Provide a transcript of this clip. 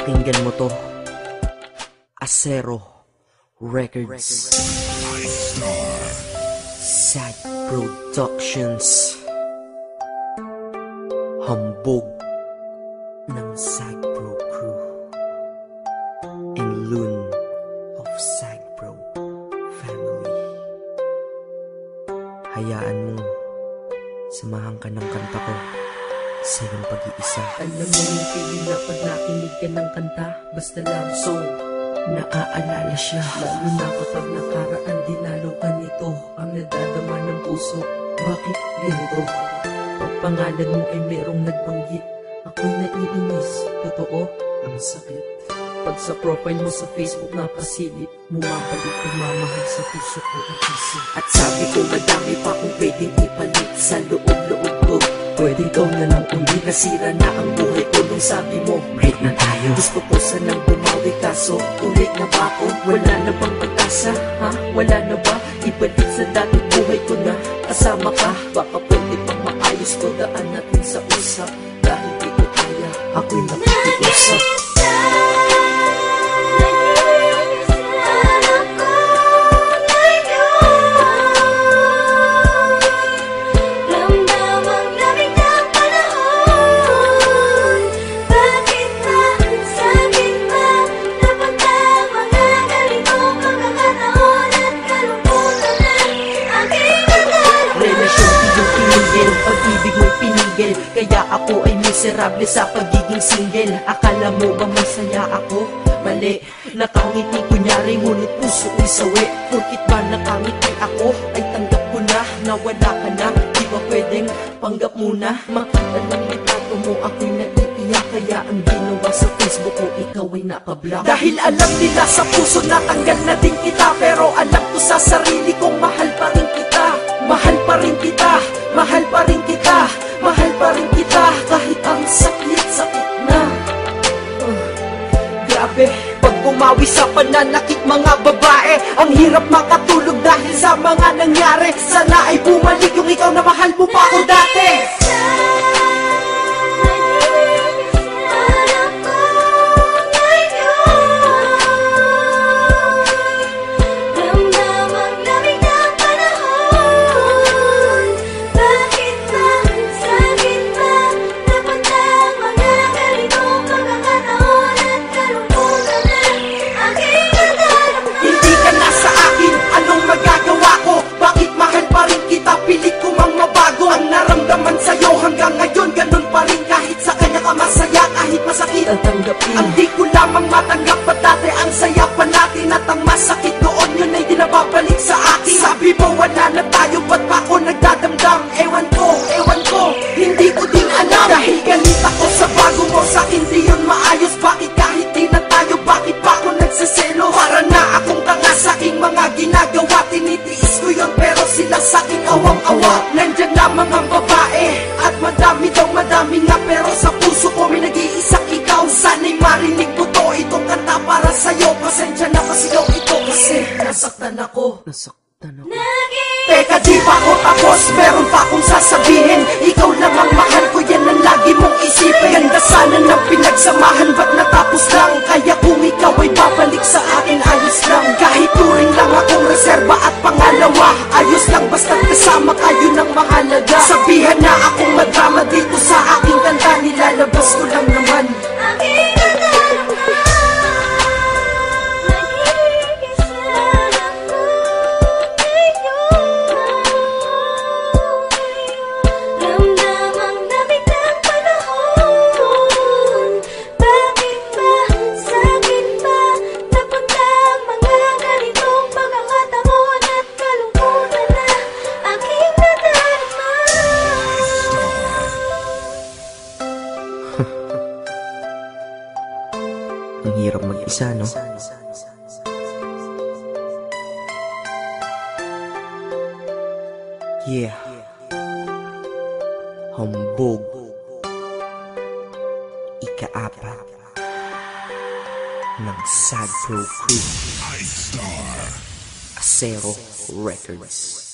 Pakinggan mo to, Acero Records, Sad Productions, hambog ng Sad Bro Crew, and Loon of Sad Bro Family. Hayaan mo, samahan ka ng kanta ko sa iyong pag-iisa. Alam mo yung feeling na pag nakinig ka ng kanta, basta love song, naaalala siya. Lalo na kapag nakaraan, dinalo ka nito, ang nadadama ng puso. Bakit ganito? Pag pangalan mo ay merong nagbanggit, ako'y naiinis. Totoo, ang sakit. Pag sa profile mo sa Facebook napasilip, bumabalik pagmamahal sa puso ko at isip. At sabi ko madami pa kung pwedeng ipalit sa loob-loob ko. Pwede ikaw na lang uli, nasira na ang buhay ko nung sabi mo break na tayo. Gusto ko sanang bumawi kaso ulit na ba ako? Wala na bang pag-asa? Ha? Wala na ba? Ibalik sa dating buhay ko na kasama ka. Baka pwede pang maayos ko, daan natin sa usap. Dahil di ko kaya, ako'y nakikiusap. Pag-ibig mo'y pinigil, kaya ako ay miserable sa pagiging single. Akala mo ba masaya ako? Mali, nakangiti kunyari ngunit puso ko'y sawi. Porkit ba nakangiti ako, ay tanggap ko na nawala ka na. Di ba pwedeng panggap muna? Makita ng litrato mo ako'y naiiyak, kaya ang ginawa sa Facebook ko ikaw ay nakablock. Dahil alam nila sa puso natanggal na din kita, pero alam ko sa sarili kong mahal pa rin kita. Mahal pa rin kita, mahal pa rin kita, mahal pa rin kita, kahit ang sakit-sakit na. Grabe, pag bumawi sa pananakit mga babae, ang hirap makatulog dahil sa mga nangyari. Sana ay bumalik yung ikaw na mahal mo pa ako dati. Ang di ko lamang matanggap pa dati, ang saya pa natin at ang masakit noon, yun ay di nababalik sa akin. Sabi mo wala na tayo, ba't pa ako nagdadamdam? Ewan ko, hindi ko din alam. Dahil galit ako sa bago mo, sa hindi yun maayos. Bakit kahit di na tayo, bakit pa ako nagsaselo? Para na akong tanga sa aking mga ginagawa. Tinitiis ko yun pero sila sa akin awang-awa. Nandyan lamang ang babae at madami daw madami nga, pero sa puso ko may nag-iisang ikaw. Sana'y marinig mo to, itong kanta para sa'yo. Pasensya na pasigaw ito kasi nasaktan ako. Teka, di pa ako tapos, meron pa akong sasabihin. Ikaw lang ang mahal ko, yan ang lagi mong isipin. Ganda sana ng pinagsamahan, ba't natapos lang? Kaya kung ikaw ay babalik sa akin, ayos lang. Kahit turing lang akong reserba at pangalawa, ayos lang basta kasama kayo ng mahalaga. Sabihan na akong madrama dito sa aking kanta, nilalabas ko lang naman. Ang hirap mag-isa, no? Yeah. Hambog. Ika-apat ng Sad Bro Crew, Acero Records.